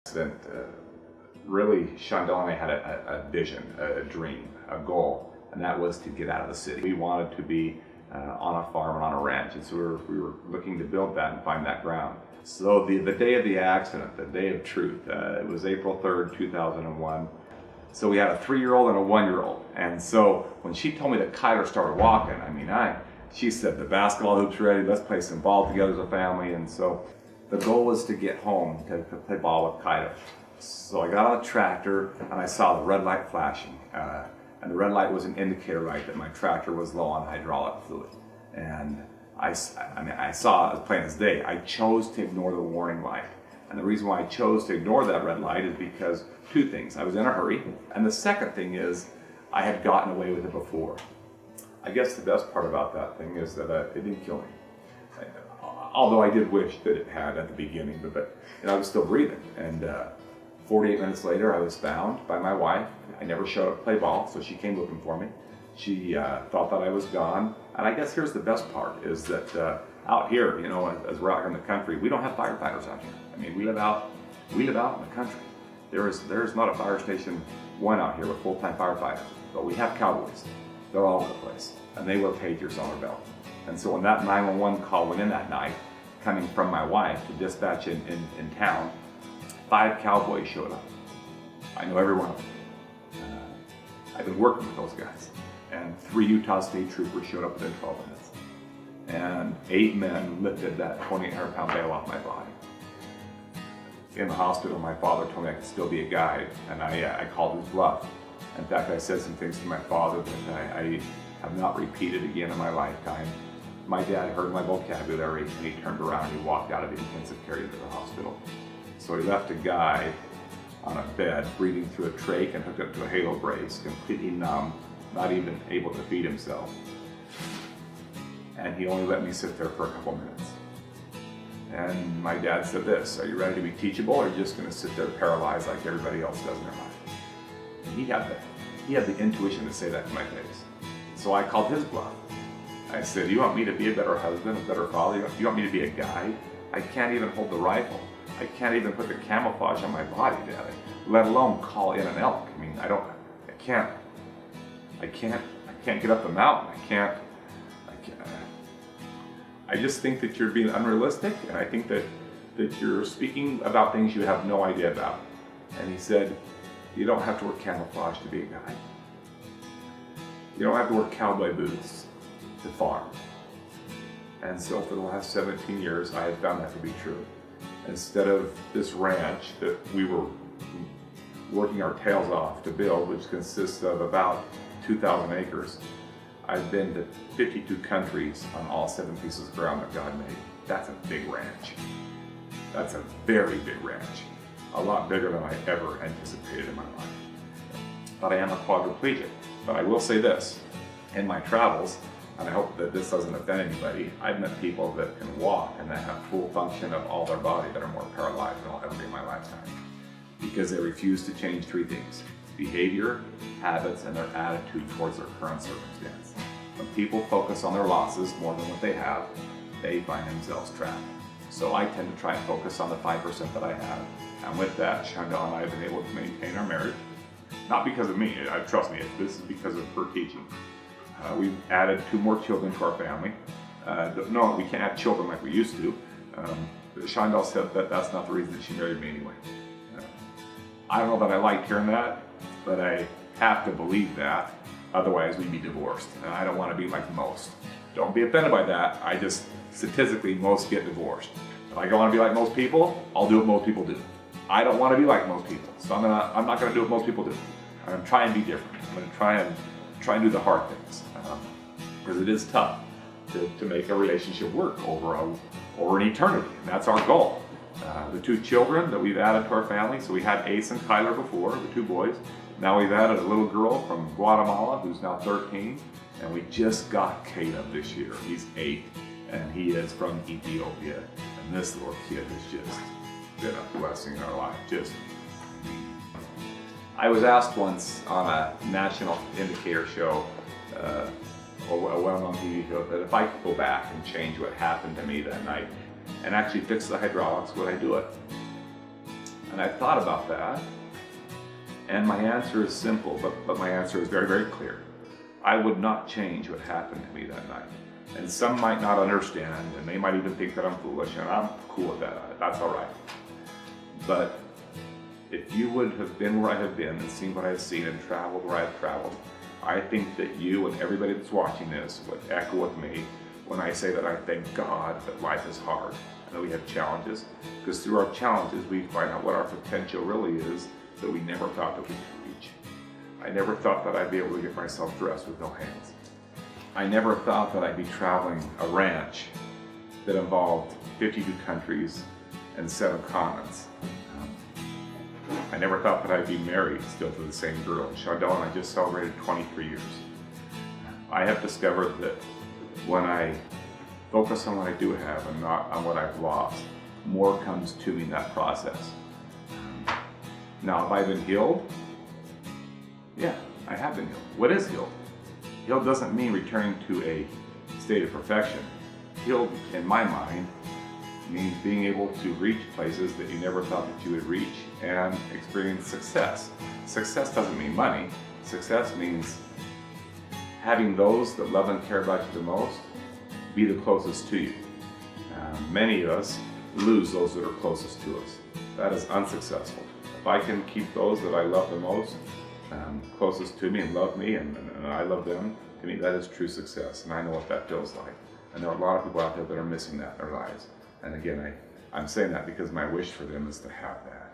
Accident really, Shondell and I had a vision, a dream, a goal, and that was to get out of the city. We wanted to be on a farm and on a ranch, and so we were looking to build that and find that ground. So the day of the accident, the day of truth, it was April 3rd, 2001. So we had a 3-year-old and a 1-year-old, and so when she told me that Kyler started walking, she said the basketball hoop's ready, let's play some ball together as a family. And so the goal was to get home to play ball with Kyler. So I got on the tractor and I saw the red light flashing, and the red light was an indicator light that my tractor was low on hydraulic fluid. And I saw, as plain as day, I chose to ignore the warning light. And the reason why I chose to ignore that red light is because 2 things. I was in a hurry, and the second thing is I had gotten away with it before. I guess the best part about that thing is that it didn't kill me. Although I did wish that it had at the beginning, but I was still breathing. And 48 minutes later, I was found by my wife. I never showed up to play ball, so she came looking for me. She thought that I was gone. And I guess here's the best part, is that out here, as we're out here in the country, we don't have firefighters out here. We live out in the country. There's not a fire station one out here with full-time firefighters, but we have cowboys. They're all over the place, and they will pagers on their belt. And so when that 911 call went in that night, coming from my wife to dispatch in town, 5 cowboys showed up. I know every one of them. I've been working with those guys. And 3 Utah State troopers showed up within 12 minutes. And 8 men lifted that 2,800-pound bale off my body. In the hospital, my father told me I could still be a guide, and I called his bluff. In fact, I said some things to my father that I have not repeated again in my lifetime. My dad heard my vocabulary, and he turned around and he walked out of the intensive care into the hospital. So he left a guy on a bed, breathing through a trach and hooked up to a halo brace, completely numb, not even able to feed himself. And he only let me sit there for a couple minutes. And my dad said this: "Are you ready to be teachable, or are you just going to sit there paralyzed like everybody else does in their life?" And he had the intuition to say that to my face. So I called his bluff. I said, "You want me to be a better husband, a better father? You want me to be a guide? I can't even hold the rifle. I can't even put the camouflage on my body, Dad, let alone call in an elk. I can't get up the mountain. I just think that you're being unrealistic, and I think that you're speaking about things you have no idea about." And he said, "You don't have to wear camouflage to be a guide. You don't have to wear cowboy boots to farm." And so for the last 17 years, I have found that to be true. Instead of this ranch that we were working our tails off to build, which consists of about 2,000 acres, I've been to 52 countries on all 7 pieces of ground that God made. That's a big ranch. That's a very big ranch. A lot bigger than I ever anticipated in my life. But I am a quadriplegic. But I will say this: in my travels, and I hope that this doesn't offend anybody, I've met people that can walk and that have full function of all their body that are more paralyzed than I'll ever be in my lifetime. Because they refuse to change 3 things: behavior, habits, and their attitude towards their current circumstance. When people focus on their losses more than what they have, they find themselves trapped. So I tend to try and focus on the 5% that I have. And with that, Shondell and I have been able to maintain our marriage. Not because of me, trust me, this is because of her teaching. We've added 2 more children to our family. No, we can't have children like we used to. Shondell said that that's not the reason that she married me anyway. I don't know that I liked hearing that, but I have to believe that. Otherwise, we'd be divorced. And I don't want to be like most. Don't be offended by that. Statistically, most get divorced. If I want to be like most people, I'll do what most people do. I don't want to be like most people, so I'm not going to do what most people do. I'm going to try and be different. I'm going to try and do the hard things, because it is tough to make a relationship work over an eternity, and that's our goal. The 2 children that we've added to our family, so we had Ace and Kyler before, the 2 boys. Now we've added a little girl from Guatemala who's now 13, and we just got Caleb this year. He's 8, and he is from Ethiopia, and this little kid has just been a blessing in our life. I was asked once on a national indicator show, or a well-known TV show, that if I could go back and change what happened to me that night and actually fix the hydraulics, would I do it? And I thought about that, and my answer is simple, but my answer is very, very clear. I would not change what happened to me that night. And some might not understand, and they might even think that I'm foolish, and I'm cool with that. That's all right. But if you would have been where I have been and seen what I have seen and traveled where I have traveled, I think that you and everybody that's watching this would echo with me when I say that I thank God that life is hard and that we have challenges, because through our challenges we find out what our potential really is that we never thought that we could reach. I never thought that I'd be able to get myself dressed with no hands. I never thought that I'd be traveling a ranch that involved 52 countries and 7 continents. I never thought that I'd be married still to the same girl. Shondell and I just celebrated 23 years. I have discovered that when I focus on what I do have and not on what I've lost, more comes to me in that process. Now, have I been healed? Yeah, I have been healed. What is healed? Healed doesn't mean returning to a state of perfection. Healed, in my mind, means being able to reach places that you never thought that you would reach and experience success. Success doesn't mean money. Success means having those that love and care about you the most be the closest to you. Many of us lose those that are closest to us. That is unsuccessful. If I can keep those that I love the most closest to me and love me and I love them, to me that is true success, and I know what that feels like. And there are a lot of people out there that are missing that in their lives. And again, I'm saying that because my wish for them is to have that.